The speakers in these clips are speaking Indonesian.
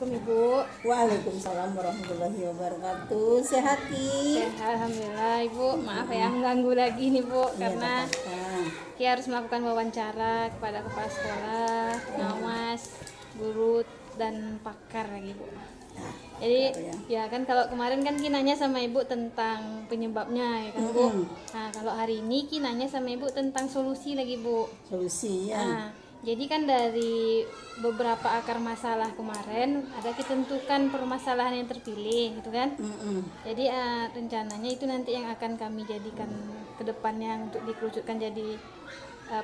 Assalamualaikum Ibu. Waalaikumsalam warahmatullahi wabarakatuh. Sehat Ki? Sehat, alhamdulillah Ibu. Maaf ya mengganggu lagi nih Bu, Iya, karena tak apa-apa. Ki harus melakukan wawancara kepada kepala sekolah, pengawas, guru dan pakar lagi Bu. Jadi ya kan kalau kemarin kan Ki nanya sama Ibu tentang penyebabnya ya kan Bu. Nah kalau hari ini Ki nanya sama Ibu tentang solusi lagi Bu. Solusi ya. Nah, jadi kan dari beberapa akar masalah kemarin ada kita tentukan permasalahan yang terpilih gitu kan. Jadi rencananya itu nanti yang akan kami jadikan ke depannya untuk dikerucutkan jadi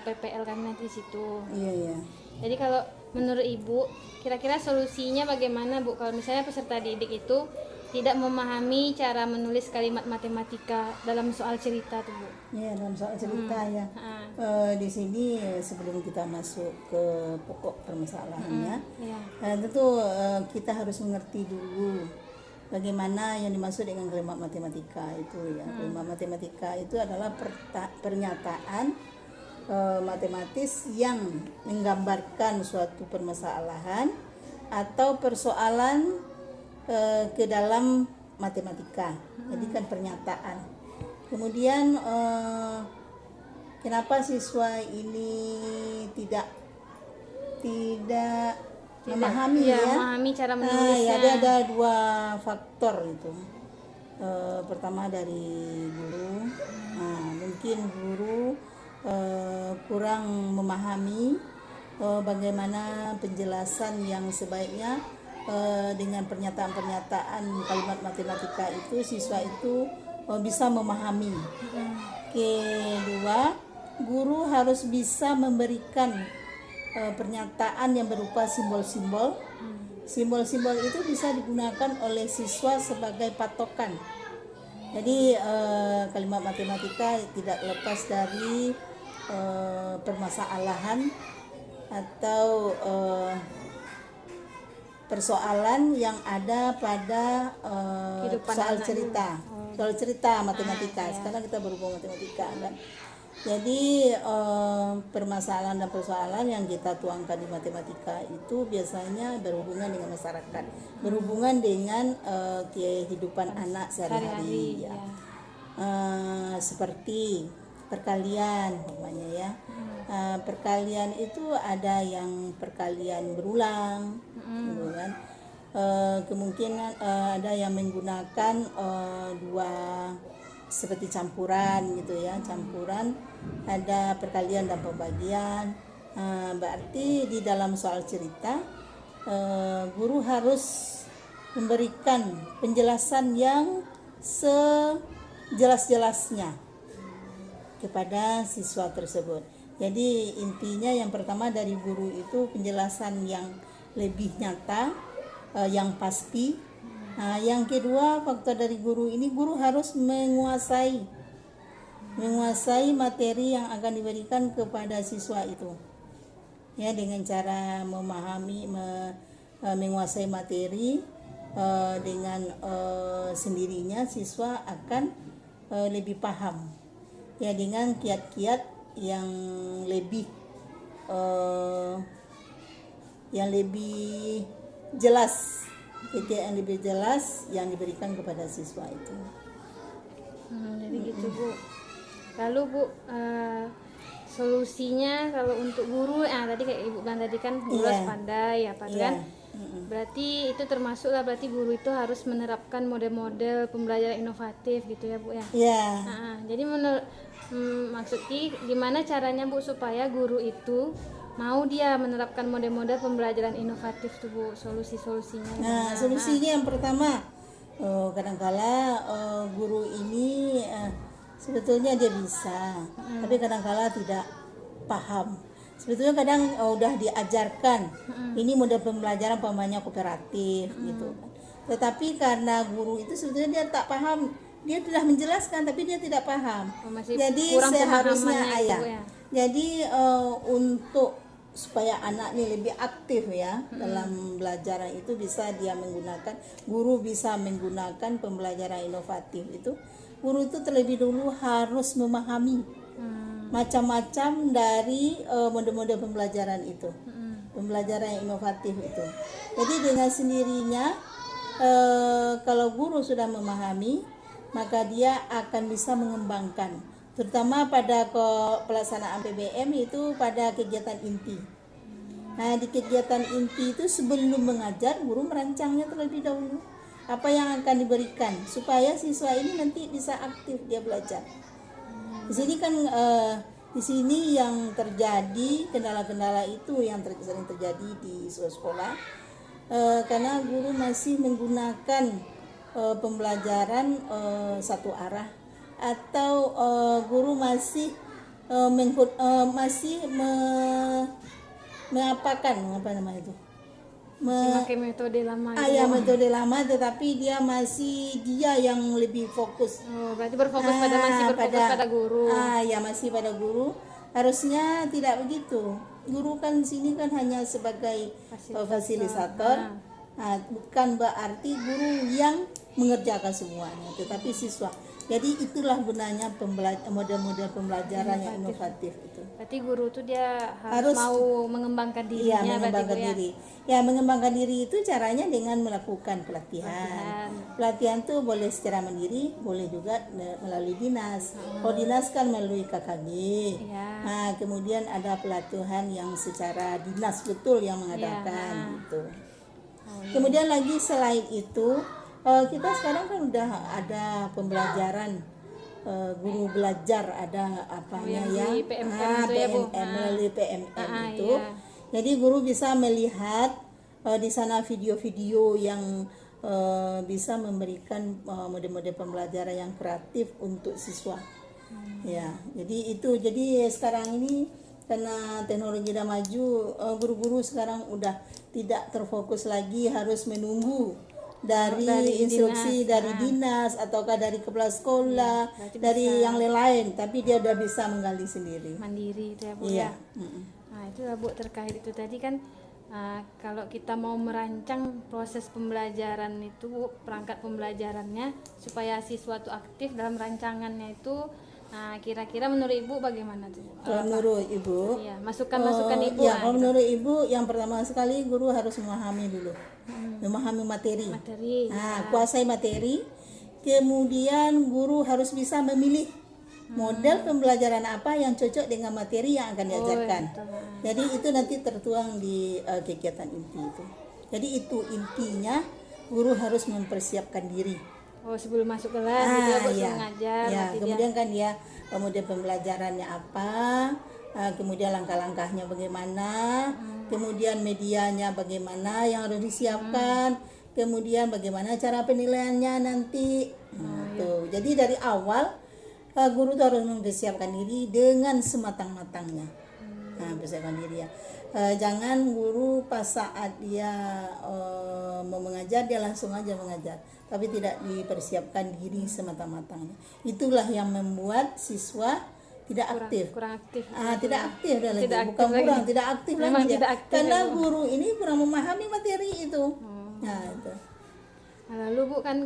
PPL kami nanti di situ. Iya, iya. Jadi kalau menurut Ibu, kira-kira solusinya bagaimana Bu kalau misalnya peserta didik itu tidak memahami cara menulis kalimat matematika dalam soal cerita tuh Bu? Iya, dalam soal cerita ya. Di sini sebelum kita masuk ke pokok permasalahannya, Iya. tentu kita harus mengerti dulu bagaimana yang dimaksud dengan kalimat matematika itu ya. Kalimat matematika itu adalah pernyataan matematis yang menggambarkan suatu permasalahan atau persoalan ke dalam matematika. Jadi kan pernyataan. Kemudian kenapa siswa ini tidak memahami ya? Memahami cara menulisnya. Jadi ada dua faktor itu. Pertama dari guru. Mungkin guru kurang memahami bagaimana penjelasan yang sebaiknya dengan pernyataan-pernyataan kalimat matematika itu siswa itu bisa memahami. Kedua, guru harus bisa memberikan pernyataan yang berupa simbol-simbol. Simbol-simbol itu bisa digunakan oleh siswa sebagai patokan. Jadi kalimat matematika tidak lepas dari permasalahan atau persoalan yang ada pada soal cerita matematika. Sekarang kita berhubung matematika kan. Jadi permasalahan dan persoalan yang kita tuangkan di matematika itu biasanya berhubungan dengan masyarakat, berhubungan dengan kehidupan anak sehari-hari ya. Seperti perkalian namanya ya. Perkalian itu ada yang perkalian berulang gitu kan. Kemungkinan ada yang menggunakan dua seperti campuran gitu ya, campuran, ada perkalian dan pembagian. Berarti di dalam soal cerita guru harus memberikan penjelasan yang sejelas-jelasnya kepada siswa tersebut. Jadi intinya yang pertama dari guru itu penjelasan yang lebih nyata, yang pasti. Yang kedua faktor dari guru ini, guru harus menguasai materi yang akan diberikan kepada siswa itu. Ya, dengan cara memahami, menguasai materi dengan sendirinya siswa akan lebih paham. Ya, dengan kiat-kiat yang lebih jelas, yang lebih jelas yang diberikan kepada siswa itu. Jadi gitu Bu. Lalu Bu, solusinya kalau untuk guru, tadi kayak Ibu bilang tadi kan guru harus pandai apa kan? Berarti itu termasuklah berarti guru itu harus menerapkan model-model pembelajaran inovatif gitu ya Bu ya? Iya. Jadi menurut maksudnya gimana caranya Bu supaya guru itu mau dia menerapkan model-model pembelajaran inovatif tuh Bu, solusinya? Solusinya yang pertama, kadangkala guru ini sebetulnya dia bisa, tapi kadangkala tidak paham. Sebetulnya kadang udah diajarkan ini model pembelajaran pamannya kooperatif gitu. Tetapi karena guru itu sebetulnya dia tak paham, dia sudah menjelaskan tapi dia tidak paham. Jadi seharusnya Jadi untuk supaya anak ini lebih aktif ya dalam belajar itu guru bisa menggunakan pembelajaran inovatif itu. Guru itu terlebih dulu harus memahami macam-macam dari model-model pembelajaran itu. pembelajaran yang inovatif itu. Jadi dengan sendirinya kalau guru sudah memahami, maka dia akan bisa mengembangkan, terutama pada pelaksanaan PBM itu pada kegiatan inti. Nah, di kegiatan inti itu sebelum mengajar, guru merancangnya terlebih dahulu apa yang akan diberikan supaya siswa ini nanti bisa aktif dia belajar. Di sini kan di sini yang terjadi kendala-kendala itu yang sering terjadi di sekolah karena guru masih menggunakan pembelajaran satu arah, atau guru masih mengapakan apa namanya itu Pakai metode lama ya metode lama, tetapi dia yang lebih fokus. berarti masih berfokus pada guru. Ya masih pada guru. Harusnya tidak begitu. Guru kan sini kan hanya sebagai fasilitator. Bukan berarti guru yang mengerjakan semuanya, tetapi siswa. Jadi itulah gunanya model-model pembelajaran yang inovatif itu. Berarti guru tuh dia harus mau mengembangkan dirinya. Iya, mengembangkan diri. Ya, mengembangkan diri itu caranya dengan melakukan pelatihan. Pelatihan tuh boleh secara mandiri, boleh juga melalui dinas. Kalau dinas kan melalui KKG. Ya. Nah, kemudian ada pelatihan yang secara dinas betul yang mengadakan gitu. Kemudian lagi selain itu, kita sekarang kan udah ada pembelajaran guru belajar, ada apanya melalui PMM, melalui PMM itu. Iya. Jadi guru bisa melihat di sana video-video yang bisa memberikan model-model pembelajaran yang kreatif untuk siswa. Ya, jadi sekarang ini karena teknologi udah maju, guru-guru sekarang udah tidak terfokus lagi harus menunggu dari instruksi dari dinas ataukah dari kepala sekolah, dari yang lain, tapi dia udah bisa menggali sendiri. Mandiri itu ya, Bu. Iya. Nah, itu lah, Bu, terkait itu tadi kan kalau kita mau merancang proses pembelajaran itu, Bu, perangkat pembelajarannya supaya siswa itu aktif dalam rancangannya itu. Nah, kira-kira menurut Ibu bagaimana tuh? Menurut Ibu, iya, masukan Ibu. Ya, menurut Ibu yang pertama sekali guru harus memahami dulu. Memahami materi. Kuasai materi. Kemudian guru harus bisa memilih model pembelajaran apa yang cocok dengan materi yang akan diajarkan. Jadi itu nanti tertuang di kegiatan inti itu. Jadi itu intinya, guru harus mempersiapkan diri. Sebelum masuk kelas gitu ya, Bu, mengajar. Ya, kemudian kan dia kemudian pembelajarannya apa, kemudian langkah-langkahnya bagaimana, kemudian medianya bagaimana yang harus disiapkan, kemudian bagaimana cara penilaiannya nanti. Tuh. Jadi dari awal guru tuh harus mempersiapkan diri dengan sematang-matangnya. Persiapkan diri ya. Jangan guru pas saat dia mau mengajar dia langsung aja mengajar, tapi tidak dipersiapkan diri semata-matanya. Itulah yang membuat siswa tidak aktif. Kurang aktif. Tidak aktif lagi. Bukan aktif kurang, lagi. tidak aktif Memang lagi. tidak aktif Karena ya, Bu. guru ini kurang memahami materi itu. Nah, itu. Lalu, Bu, kan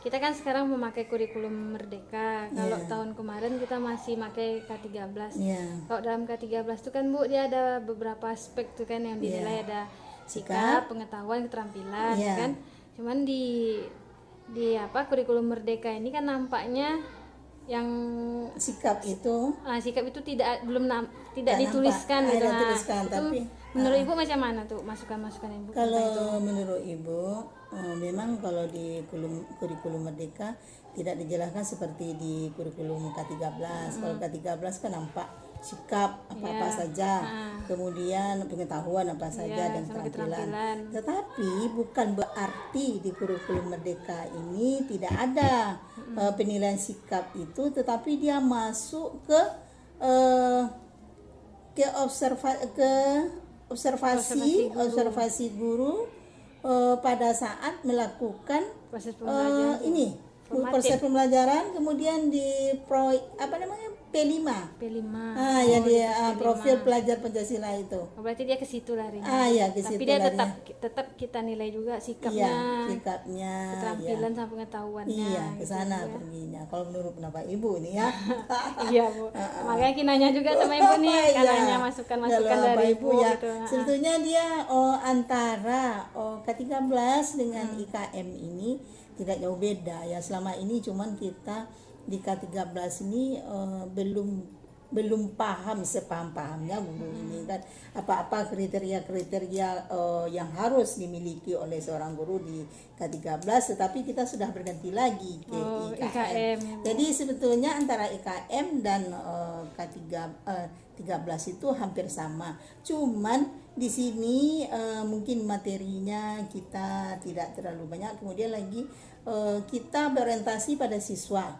kita kan sekarang memakai kurikulum Merdeka. Kalau tahun kemarin kita masih pakai K13. Kalau dalam K13 itu kan, Bu, dia ada beberapa aspek tuh kan yang dinilai, ada sikap, pengetahuan, keterampilan, kan. Cuman di kurikulum Merdeka ini kan nampaknya yang sikap itu tidak dituliskan gitu. Tapi menurut Ibu macam mana tuh masukan-masukan Ibu? Kalau menurut Ibu, memang kalau di kurikulum Merdeka tidak dijelaskan seperti di kurikulum K13. Kalau K13 kan nampak sikap apa-apa saja, kemudian pengetahuan apa saja dan keterampilan. Tetapi bukan berarti di kurikulum Merdeka ini tidak ada penilaian sikap itu, tetapi dia masuk ke observasi guru pada saat melakukan proses pembelajaran, kemudian di P5. P5. Ya Oh, dia di kelas profil P5. pelajar Pancasila itu. Oh, berarti dia ke situ larinya. Ya ke Tapi situ dia larinya. tetap kita nilai juga Iya, sikapnya, sikapnya. keterampilan sama pengetahuannya. Iya, ke gitu sana ya. perginya. Kalau menurut pendapat Ibu nih ya. Iya Bu. Makanya kinanya juga sama Ibu nih, Iya. karena masukan-masukan Kalau dari Bapak Ibu ya, gitu. sebetulnya dia antara K13 dengan IKM ini tidak jauh beda ya. Selama ini cuman kita di K13 ini belum paham sepaham-pahamnya guru ini kan apa-apa kriteria-kriteria yang harus dimiliki oleh seorang guru di K13, tetapi kita sudah berganti lagi ke IKM. IKM, ya, Bu. Jadi sebetulnya antara IKM dan K13 itu hampir sama. Cuman di sini mungkin materinya kita tidak terlalu banyak. Kemudian lagi kita berorientasi pada siswa,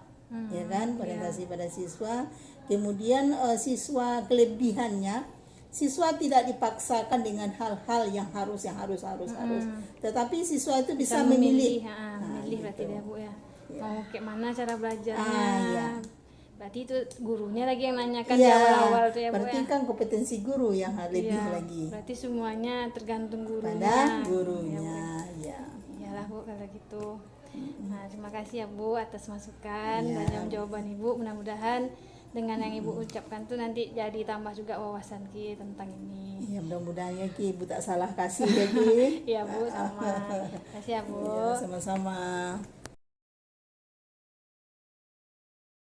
ya kan, orientasi pada siswa. Kemudian siswa kelebihannya, siswa tidak dipaksakan dengan hal-hal yang harus, tetapi siswa itu bisa memilih. Memilih berarti gitu. dia Bu ya. Mau kayak mana cara belajarnya. Iya. Berarti itu gurunya lagi yang nanyakan di Iya, awal-awal tuh ya Bu berarti ya. kan kompetensi guru yang lebih Iya, lagi berarti semuanya tergantung gurunya. pada gurunya, ya. Iyalah Bu kalau gitu. Nah, terima kasih ya Bu atas masukan Iya. dan jawaban Ibu. Mudah-mudahan dengan yang Ibu ucapkan tuh nanti jadi tambah juga wawasan Ki tentang ini. Ya mudah-mudahan ya Ki, Ibu tak salah kasih ya Ki. Iya Bu, sama. Terima kasih ya Bu. Ya, sama-sama.